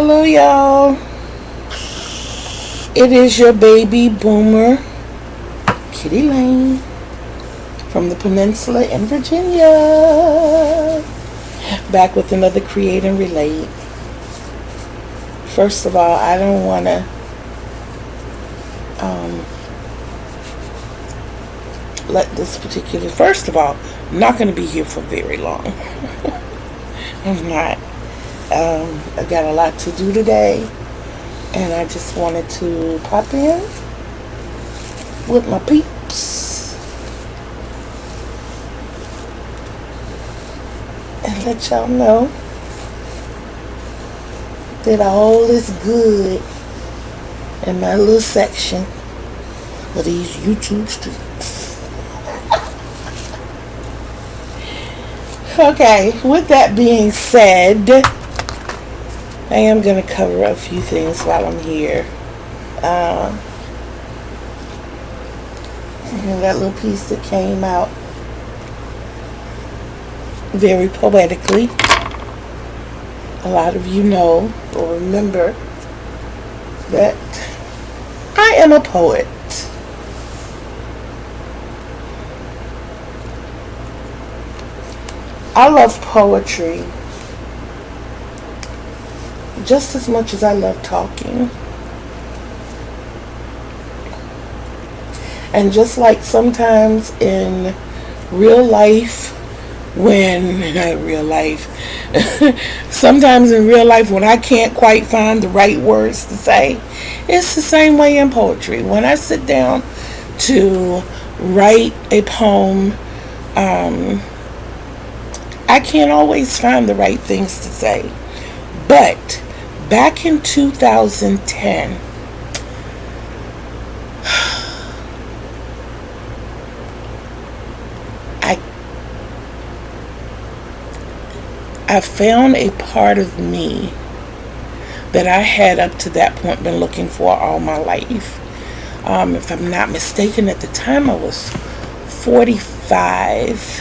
Hello, y'all. It is your baby boomer, Kitty Lane, from the Peninsula in Virginia. Back with another Create and Relate. First of all, I don't want to let this particular... First of all, I'm not going to be here for very long. I'm not. I got a lot to do today, and I just wanted to pop in with my peeps and let y'all know that all is good in my little section of these YouTube streets. Okay, with that being said, I am going to cover a few things while I'm here. That little piece that came out very poetically. A lot of you know or remember that I am a poet. I love poetry just as much as I love talking. And just like sometimes in real life, sometimes in real life when I can't quite find the right words to say, it's the same way in poetry. When I sit down to write a poem, I can't always find the right things to say. But back in 2010, I found a part of me that I had up to that point been looking for all my life. If I'm not mistaken, at the time I was 45.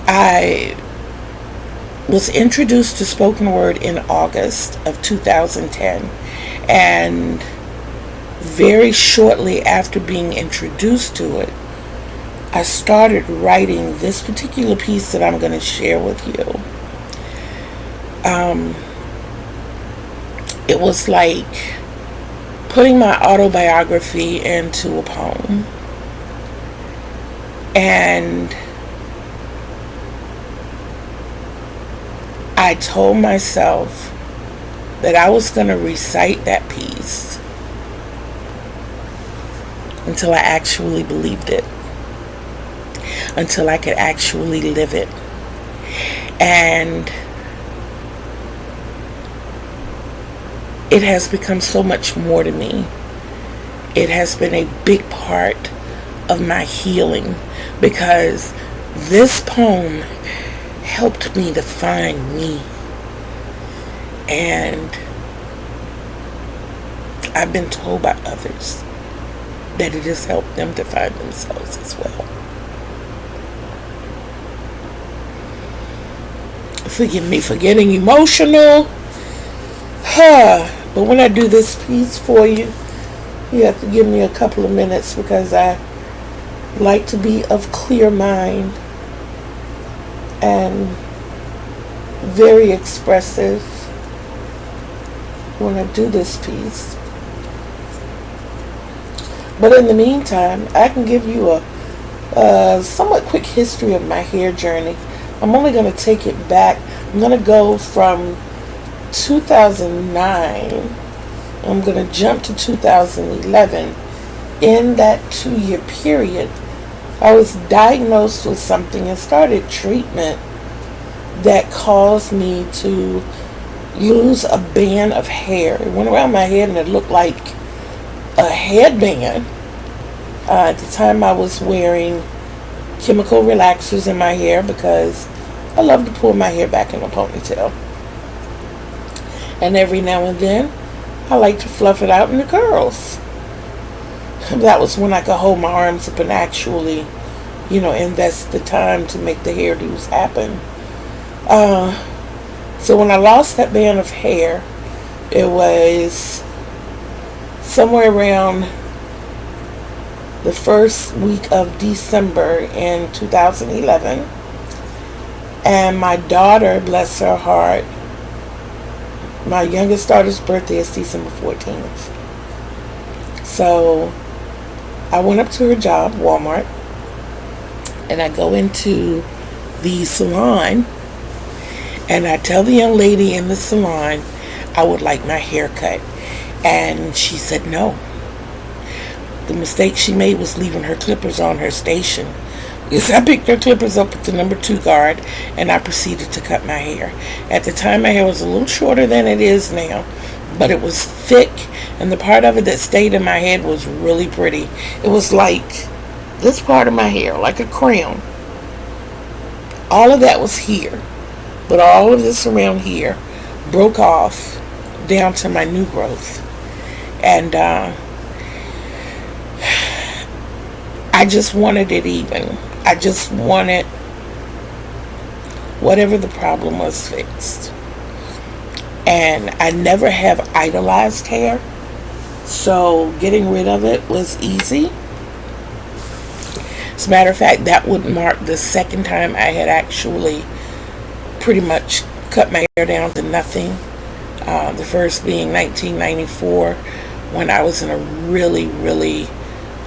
I was introduced to spoken word in August of 2010, and very shortly after being introduced to it, I started writing this particular piece that I'm going to share with you. It was like putting my autobiography into a poem, and I told myself that I was going to recite that piece until I actually believed it, until I could actually live it. And it has become so much more to me. It has been a big part of my healing, because this poem helped me to find me. And I've been told by others that it has helped them to find themselves as well. Forgive me for getting emotional. But when I do this piece for you, you have to give me a couple of minutes, because I like to be of clear mind and very expressive when I do this piece. But in the meantime, I can give you a somewhat quick history of my hair journey. I'm only going to take it back. I'm going to go from 2009. I'm going to jump to 2011. In that 2-year period, I was diagnosed with something and started treatment that caused me to lose a band of hair. It went around my head and it looked like a headband. At the time I was wearing chemical relaxers in my hair because I love to pull my hair back in a ponytail. And every now and then I like to fluff it out into curls. That was when I could hold my arms up and actually, invest the time to make the hairdos happen. So when I lost that band of hair, it was somewhere around the first week of December in 2011. And my daughter, bless her heart, my youngest daughter's birthday is December 14th. So I went up to her job, Walmart, and I go into the salon, and I tell the young lady in the salon I would like my hair cut. And she said no. The mistake she made was leaving her clippers on her station. Because I picked her clippers up with the number 2 guard, and I proceeded to cut my hair. At the time, my hair was a little shorter than it is now, but it was thick, and the part of it that stayed in my head was really pretty. It was like this part of my hair, like a crown. All of that was here, but all of this around here broke off down to my new growth. And I just wanted it even. I just wanted whatever the problem was fixed. And I never have idolized hair, so getting rid of it was easy. As a matter of fact, that would mark the second time I had actually pretty much cut my hair down to nothing. The first being 1994, when I was in a really, really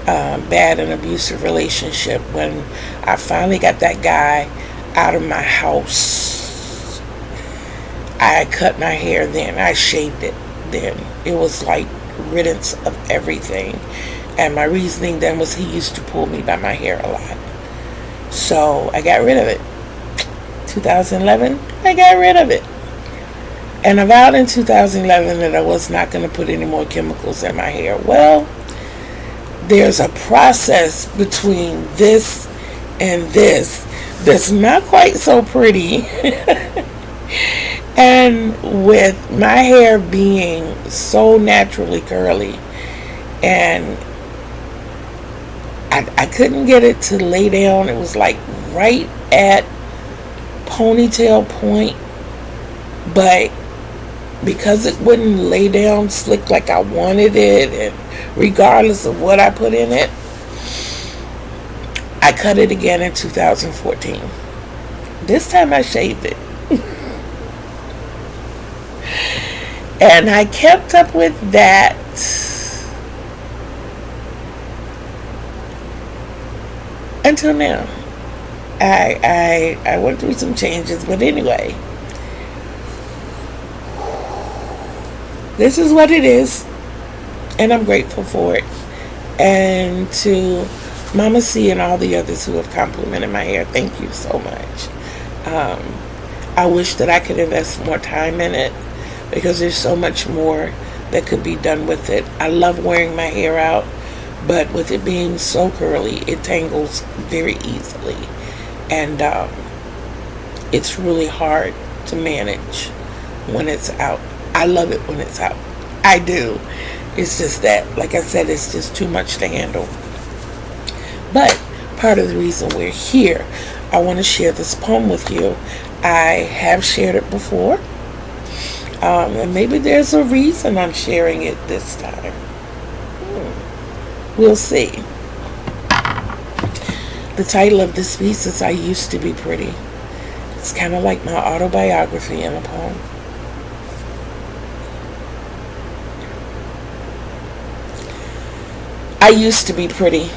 bad and abusive relationship. When I finally got that guy out of my house, I cut my hair then. I shaved it then. It was like riddance of everything. And my reasoning then was he used to pull me by my hair a lot. So I got rid of it. 2011, I got rid of it. And I vowed in 2011 that I was not going to put any more chemicals in my hair. Well, there's a process between this and this that's not quite so pretty. And with my hair being so naturally curly, and I couldn't get it to lay down. It was like right at ponytail point, but because it wouldn't lay down slick like I wanted it, and regardless of what I put in it, I cut it again in 2014. This time I shaved it. And I kept up with that until now. I went through some changes, but anyway, this is what it is, and I'm grateful for it. And to Mama C and all the others who have complimented my hair, thank you so much. I wish that I could invest more time in it, because there's so much more that could be done with it. I love wearing my hair out, but with it being so curly, it tangles very easily, and it's really hard to manage when it's out. I love it when it's out. I do. It's just that, like I said, it's just too much to handle. But part of the reason we're here, I want to share this poem with you. I have shared it before. And maybe there's a reason I'm sharing it this time. We'll see. The title of this piece is I Used to Be Pretty. It's kind of like my autobiography in a poem. I used to be pretty.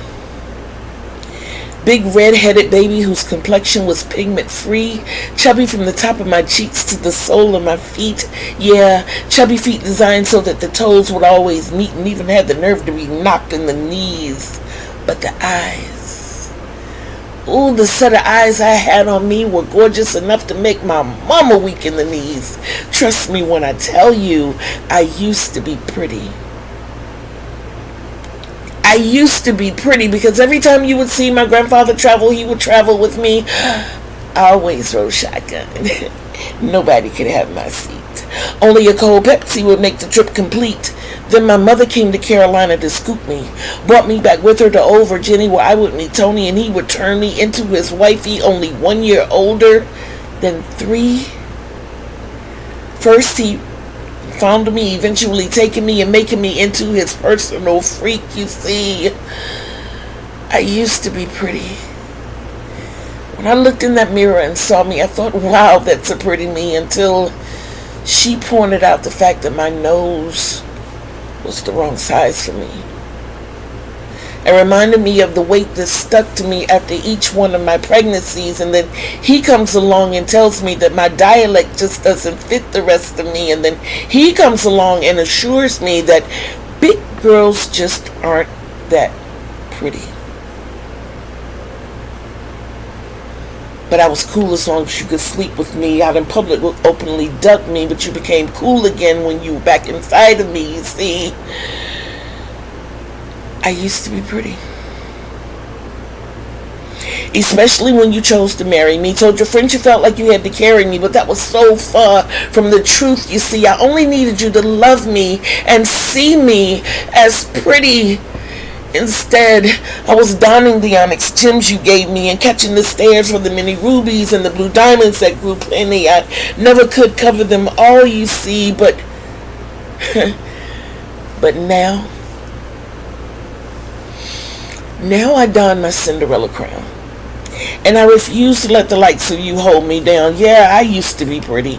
Big red-headed baby whose complexion was pigment-free, chubby from the top of my cheeks to the sole of my feet. Yeah, chubby feet designed so that the toes would always meet, and even had the nerve to be knocked in the knees. But the eyes, ooh, the set of eyes I had on me were gorgeous enough to make my mama weak in the knees. Trust me when I tell you, I used to be pretty. I used to be pretty, because every time you would see my grandfather travel, he would travel with me. I always rode shotgun. Nobody could have my seat. Only a cold Pepsi would make the trip complete. Then my mother came to Carolina to scoop me. Brought me back with her to Old Virginia, where I would meet Tony, and he would turn me into his wifey, only 1 year older than 3. First, he found me, eventually taking me and making me into his personal freak. You see, I used to be pretty. When I looked in that mirror and saw me, I thought, wow, that's a pretty me, until she pointed out the fact that my nose was the wrong size for me. It reminded me of the weight that stuck to me after each one of my pregnancies, and then he comes along and tells me that my dialect just doesn't fit the rest of me, and then he comes along and assures me that big girls just aren't that pretty. But I was cool as long as you could sleep with me. Out in public would openly duck me, but you became cool again when you were back inside of me, you see. I used to be pretty. Especially when you chose to marry me. Told your friends you felt like you had to carry me, but that was so far from the truth, you see. I only needed you to love me and see me as pretty. Instead, I was donning the onyx gems you gave me and catching the stares from the many rubies and the blue diamonds that grew plenty. I never could cover them all, you see, but now I don my Cinderella crown, and I refuse to let the likes of you hold me down. Yeah, I used to be pretty,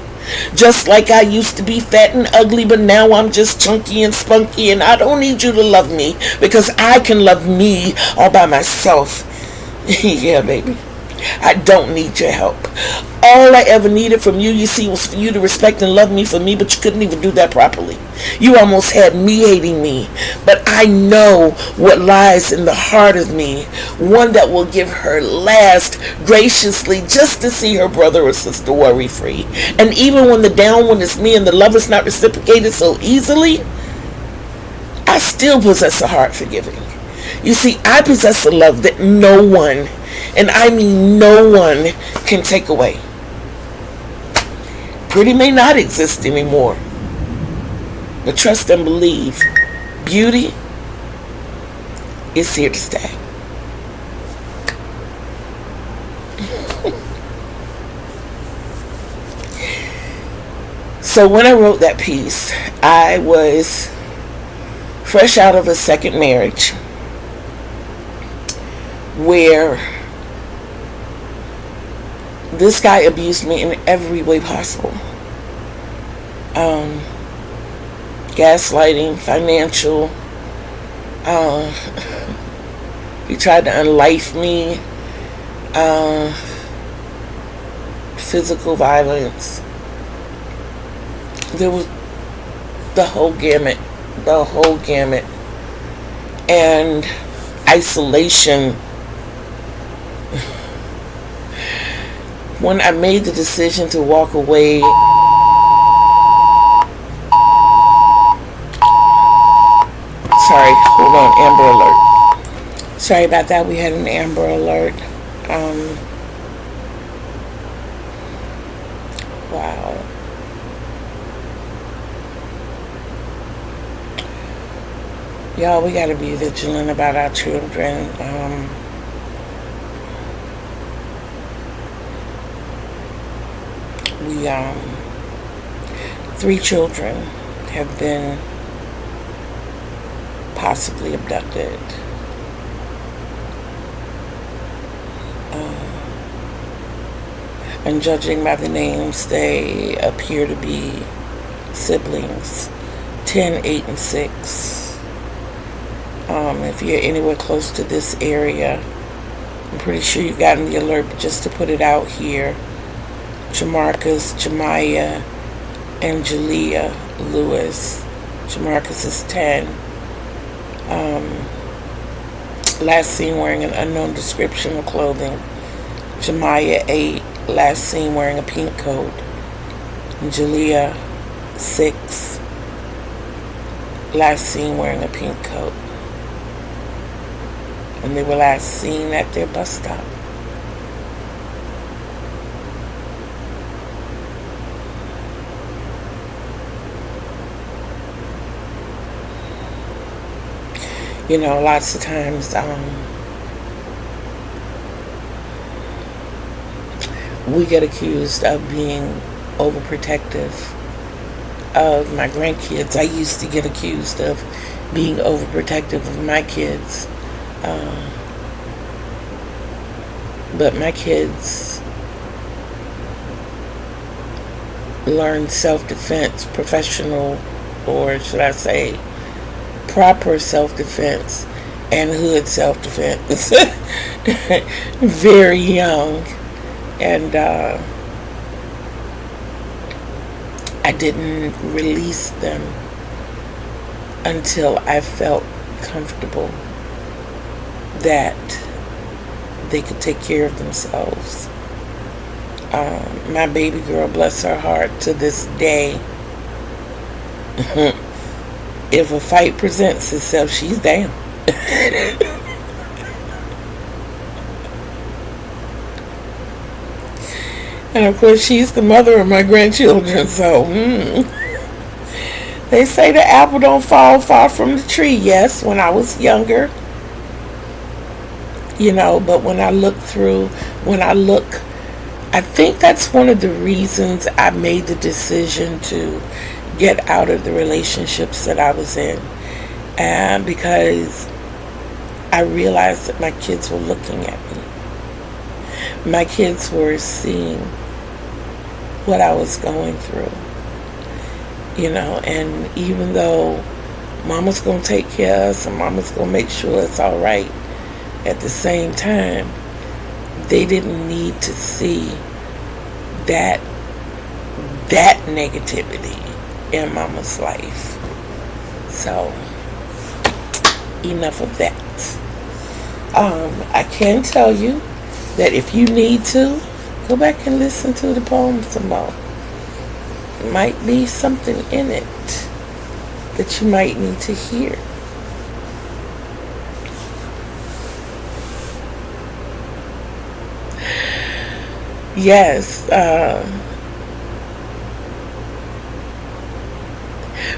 just like I used to be fat and ugly, but now I'm just chunky and spunky, and I don't need you to love me, because I can love me all by myself. Yeah, baby, I don't need your help. All I ever needed from you, you see, was for you to respect and love me for me, but you couldn't even do that properly. You almost had me hating me, but I know what lies in the heart of me, one that will give her last graciously just to see her brother or sister worry free. And even when the down one is me and the love is not reciprocated so easily, I still possess a heart for giving. You see, I possess a love that no one, and I mean no one, can take away. Pretty may not exist anymore, but trust and believe, beauty is here to stay. So when I wrote that piece, I was fresh out of a second marriage where this guy abused me in every way possible. Gaslighting, financial. He tried to unlife me. Physical violence. There was the whole gamut. And isolation. When I made the decision to walk away, sorry, hold on, Amber Alert. Sorry about that, we had an Amber Alert. Wow. Y'all, we gotta be vigilant about our children. We 3 children have been possibly abducted. And judging by the names, they appear to be siblings, 10, 8, and 6. If you're anywhere close to this area, I'm pretty sure you've gotten the alert, but just to put it out here, Jamarcus, Jemiah, and Jalea Lewis. Jamarcus is 10. Last seen wearing an unknown description of clothing. Jemiah 8. Last seen wearing a pink coat. And Jalea 6. Last seen wearing a pink coat. And they were last seen at their bus stop. You know, lots of times we get accused of being overprotective of my grandkids. I used to get accused of being overprotective of my kids. But my kids learn self-defense, professional, or should I say proper self-defense and hood self-defense very young. And I didn't release them until I felt comfortable that they could take care of themselves. My baby girl, bless her heart, to this day, if a fight presents itself, she's down. And of course, she's the mother of my grandchildren, so they say the apple don't fall far from the tree. Yes, when I was younger, but when I think that's one of the reasons I made the decision to get out of the relationships that I was in. And because I realized that my kids were looking at me. My kids were seeing what I was going through. And even though mama's going to take care of us and mama's going to make sure it's all right, at the same time, they didn't need to see that negativity in mama's life. So, enough of that. I can tell you that if you need to, go back and listen to the poem some more. Might be something in it that you might need to hear. Yes,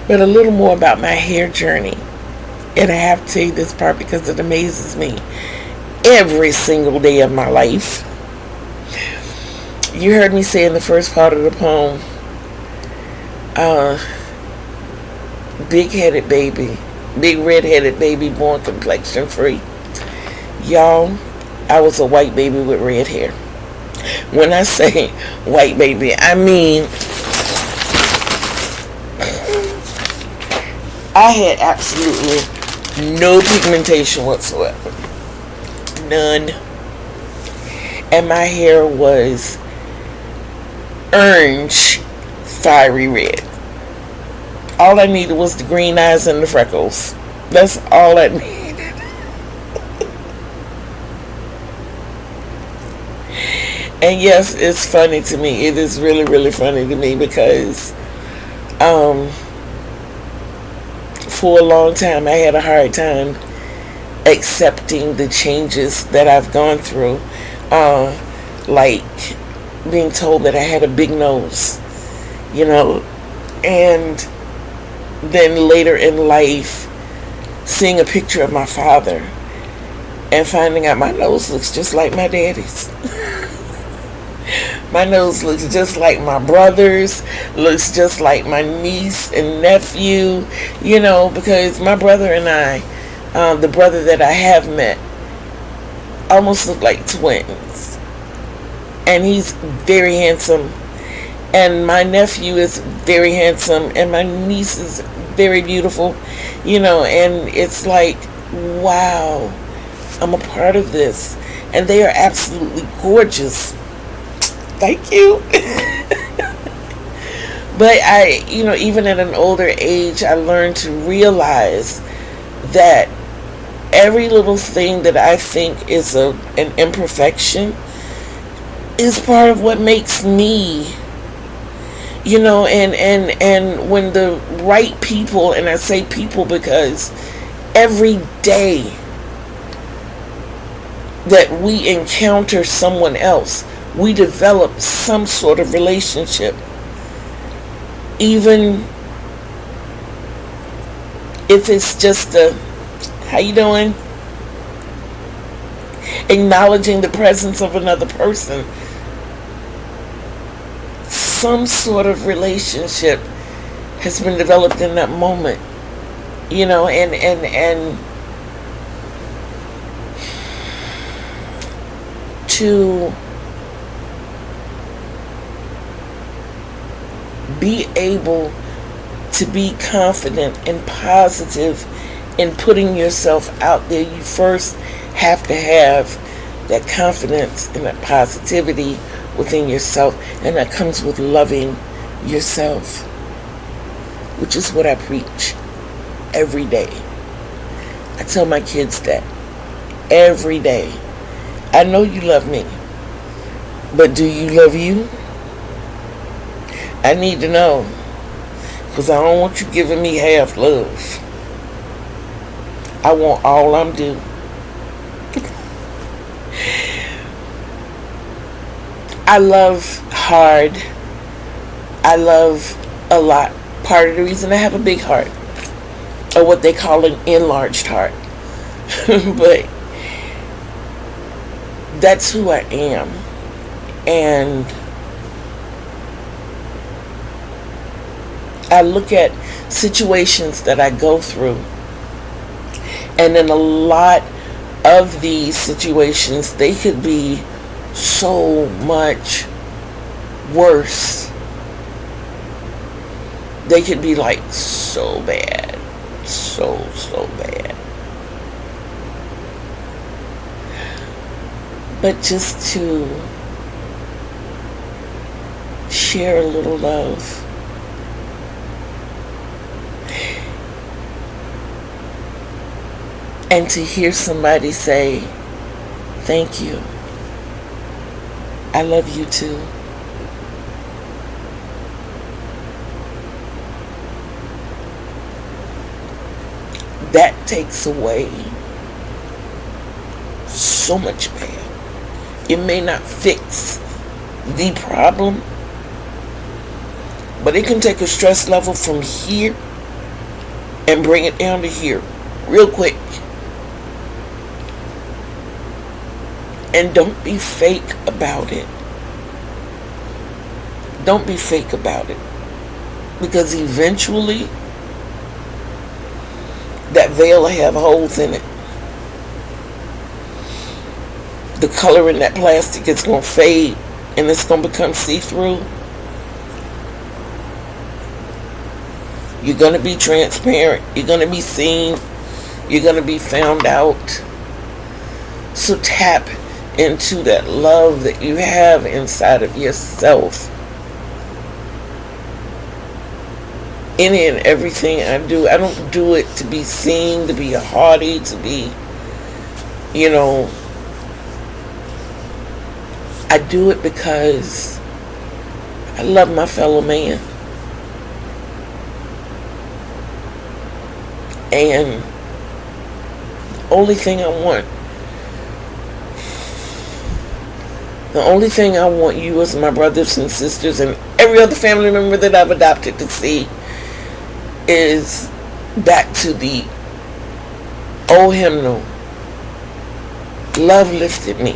but a little more about my hair journey. And I have to tell you this part because it amazes me every single day of my life. You heard me say in the first part of the poem, big-headed baby, big red-headed baby, born complexion free. Y'all, I was a white baby with red hair. When I say white baby, I mean I had absolutely no pigmentation whatsoever. None. And my hair was orange, fiery red. All I needed was the green eyes and the freckles. That's all I needed. And yes, it's funny to me. It is really, really funny to me because for a long time I had a hard time accepting the changes that I've gone through. Like being told that I had a big nose, and then later in life seeing a picture of my father and finding out my nose looks just like my daddy's. My nose looks just like my brother's, looks just like my niece and nephew, because my brother and I, the brother that I have met, almost look like twins. And he's very handsome. And my nephew is very handsome. And my niece is very beautiful, and it's like, wow, I'm a part of this. And they are absolutely gorgeous. Thank you. But I, even at an older age, I learned to realize that every little thing that I think is an imperfection is part of what makes me. And when the right people, and I say people because every day that we encounter someone else, we develop some sort of relationship. Even if it's just how you doing? Acknowledging the presence of another person. Some sort of relationship has been developed in that moment. You know, and to be able to be confident and positive in putting yourself out there, you first have to have that confidence and that positivity within yourself, and that comes with loving yourself, which is what I preach every day. I tell my kids that every day. I know you love me, but do you love you? I need to know, because I don't want you giving me half love. I want all I'm due. I love hard. I love a lot. Part of the reason I have a big heart, or what they call an enlarged heart. But that's who I am. And I look at situations that I go through, and in a lot of these situations, they could be so much worse. They could be like so bad. So bad. But just to share a little love. And to hear somebody say, thank you. I love you too. That takes away so much pain. It may not fix the problem, but it can take a stress level from here and bring it down to here real quick. And don't be fake about it. Don't be fake about it. Because eventually, that veil will have holes in it. The color in that plastic is going to fade, and it's going to become see-through. You're going to be transparent. You're going to be seen. You're going to be found out. So tap into that love that you have inside of yourself. Any and everything I do, I don't do it to be seen, to be haughty, to be, I do it because I love my fellow man. And the only thing I want you as my brothers and sisters and every other family member that I've adopted to see is back to the old hymnal. Love lifted me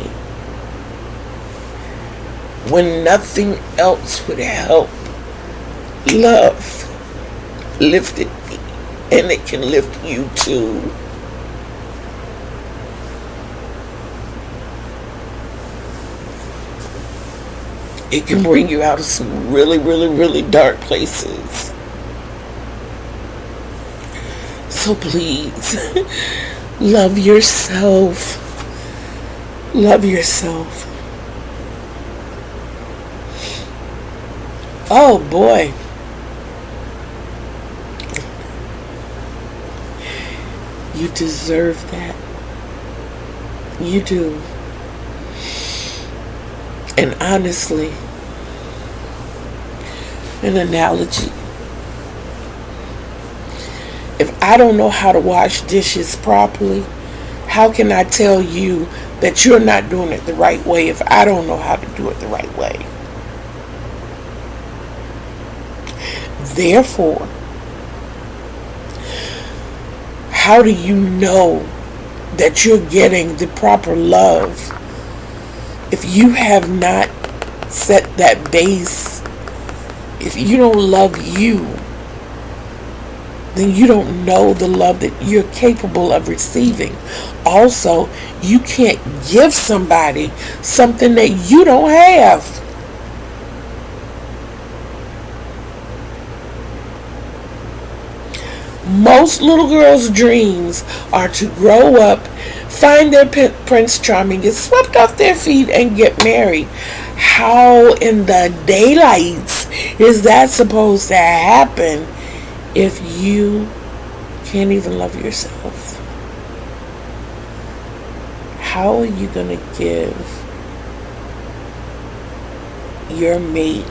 when nothing else would help. Love lifted me, and it can lift you too. It can bring you out of some really, really, really dark places. So please, love yourself. Love yourself. Oh boy. You deserve that. You do. And honestly, an analogy. If I don't know how to wash dishes properly, how can I tell you that you're not doing it the right way if I don't know how to do it the right way? Therefore, how do you know that you're getting the proper love if you have not set that base? If you don't love you, then you don't know the love that you're capable of receiving. Also, you can't give somebody something that you don't have. Most little girls' dreams are to grow up, find their Prince Charming, get swept off their feet, and get married. How in the daylights is that supposed to happen if you can't even love yourself? How are you going to give your mate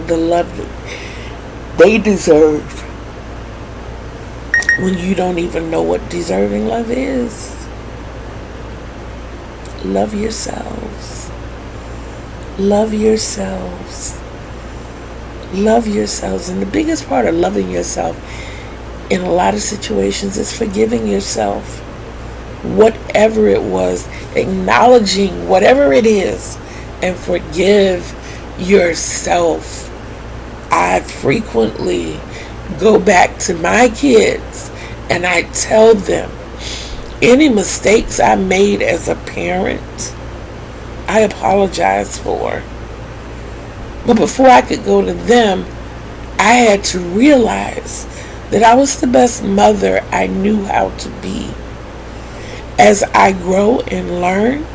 the love that they deserve when you don't even know what deserving love is? Love yourselves. Love yourselves. Love yourselves. And the biggest part of loving yourself in a lot of situations is forgiving yourself. Whatever it was, acknowledging whatever it is, and forgive yourself. I frequently go back to my kids and I tell them any mistakes I made as a parent, I apologize for. But before I could go to them, I had to realize that I was the best mother I knew how to be. As I grow and learn,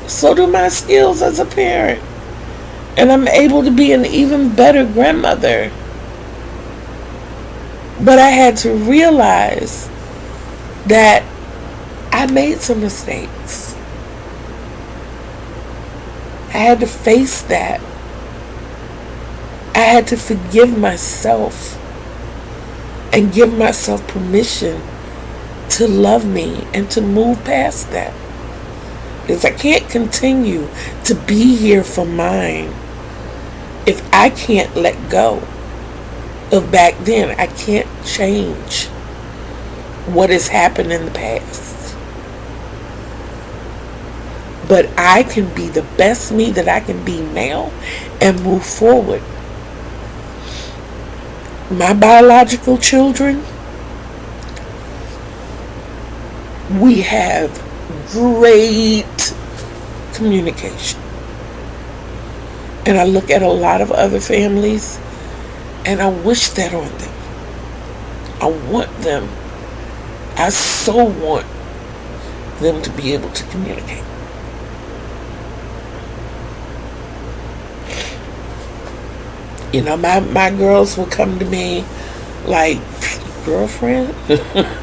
so do my skills as a parent. And I'm able to be an even better grandmother. But I had to realize that I made some mistakes. I had to face that. I had to forgive myself and give myself permission to love me and to move past that. Because I can't continue to be here for mine if I can't let go of back then. I can't change what has happened in the past. But I can be the best me that I can be now and move forward. My biological children, we have great communication. And I look at a lot of other families and I wish that on them. I want them. I so want them to be able to communicate. You know, my girls will come to me like, girlfriend, let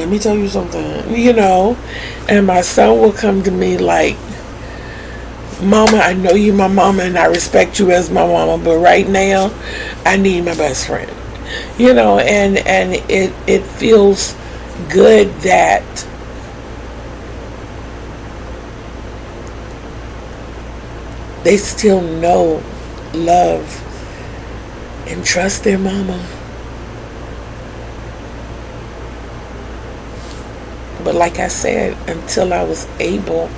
me tell you something, you know. And my son will come to me like, Mama, I know you my mama and I respect you as my mama, but right now I need my best friend. You know, and it feels good that they still know, love, and trust their mama. But like I said, until I was able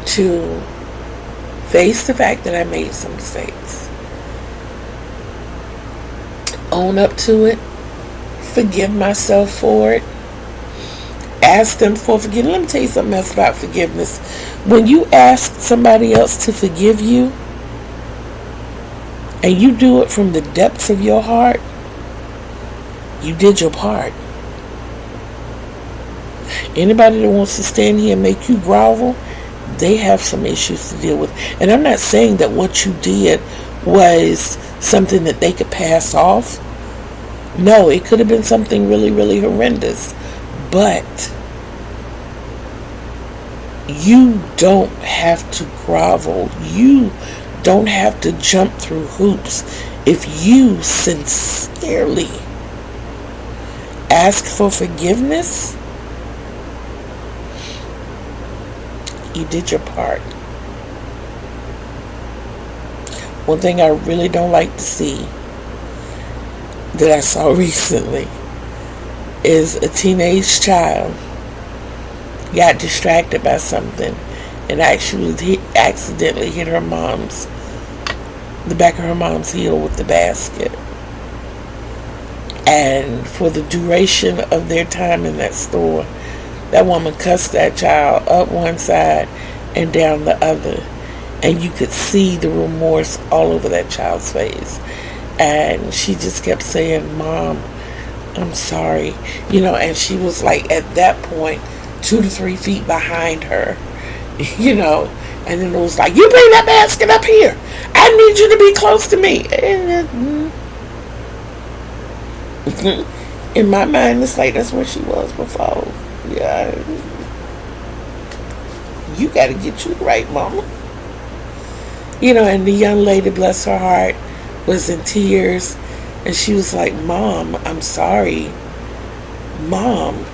to face the fact that I made some mistakes, own up to it, forgive myself for it, ask them for forgiveness. Let me tell you something else about forgiveness. When you ask somebody else to forgive you, and you do it from the depths of your heart, you did your part. Anybody that wants to stand here and make you grovel, they have some issues to deal with. And I'm not saying that what you did was something that they could pass off. No, it could have been something really, really horrendous. But you don't have to grovel. You don't have to jump through hoops. If you sincerely ask for forgiveness, you did your part. One thing I really don't like to see that I saw recently is a teenage child got distracted by something and actually accidentally hit the back of her mom's heel with the basket. And for the duration of their time in that store, that woman cussed that child up one side and down the other. And you could see the remorse all over that child's face. And she just kept saying, Mom, I'm sorry. You know, and she was like, at that point, 2 to 3 feet behind her. You know, and then it was like, you bring that basket up here. I need you to be close to me. And in my mind, it's like, that's where she was before. Yeah. You got to get you right, Mama. You know, and the young lady, bless her heart, was in tears. And she was like, Mom, I'm sorry. Mom,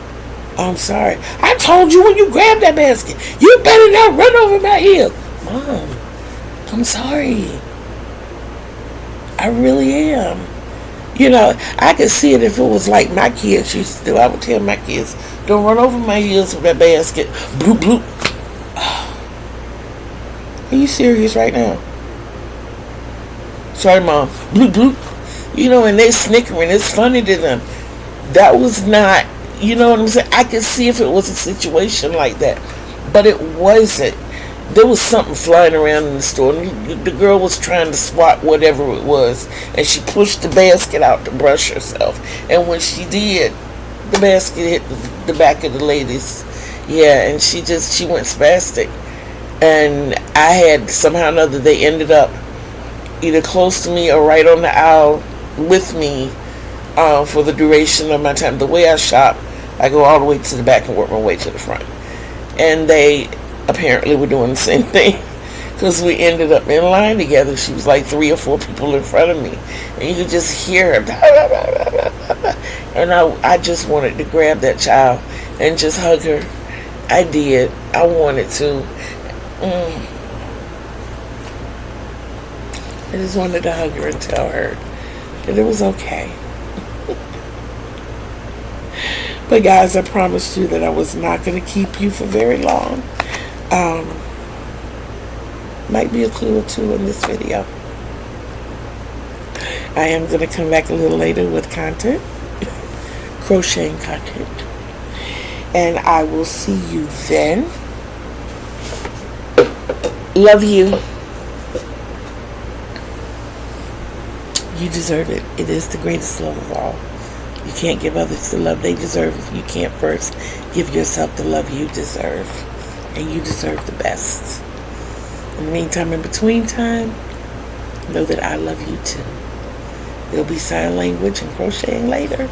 I'm sorry. I told you when you grabbed that basket, you better not run over my heels. Mom, I'm sorry. I really am. You know, I could see it if it was like my kids used to do. I would tell my kids, don't run over my heels with that basket. Bloop, bloop. Are you serious right now? Sorry, Mom. Bloop, bloop. You know, and they snickering. It's funny to them. That was not, you know what I'm saying? I could see if it was a situation like that. But it wasn't. There was something flying around in the store. And the girl was trying to swat whatever it was. And she pushed the basket out to brush herself. And when she did, the basket hit the back of the lady's. Yeah, and she went spastic. And I had, somehow or another, they ended up either close to me or right on the aisle with me for the duration of my time. The way I shop, I go all the way to the back and work my way to the front. And they apparently were doing the same thing, because we ended up in line together. She was like 3 or 4 people in front of me, and you could just hear her. And I just wanted to grab that child and just hug her. I did. I wanted to. I just wanted to hug her and tell her that it was okay. But guys, I promised you that I was not going to keep you for very long. Might be a clue or two in this video. I am going to come back a little later with content, crocheting content, and I will see you then. Love you. You deserve it. It is the greatest love of all. You can't give others the love they deserve if you can't first give yourself the love you deserve. And you deserve the best. In the meantime, in between time, know that I love you too. There'll be sign language and crocheting later.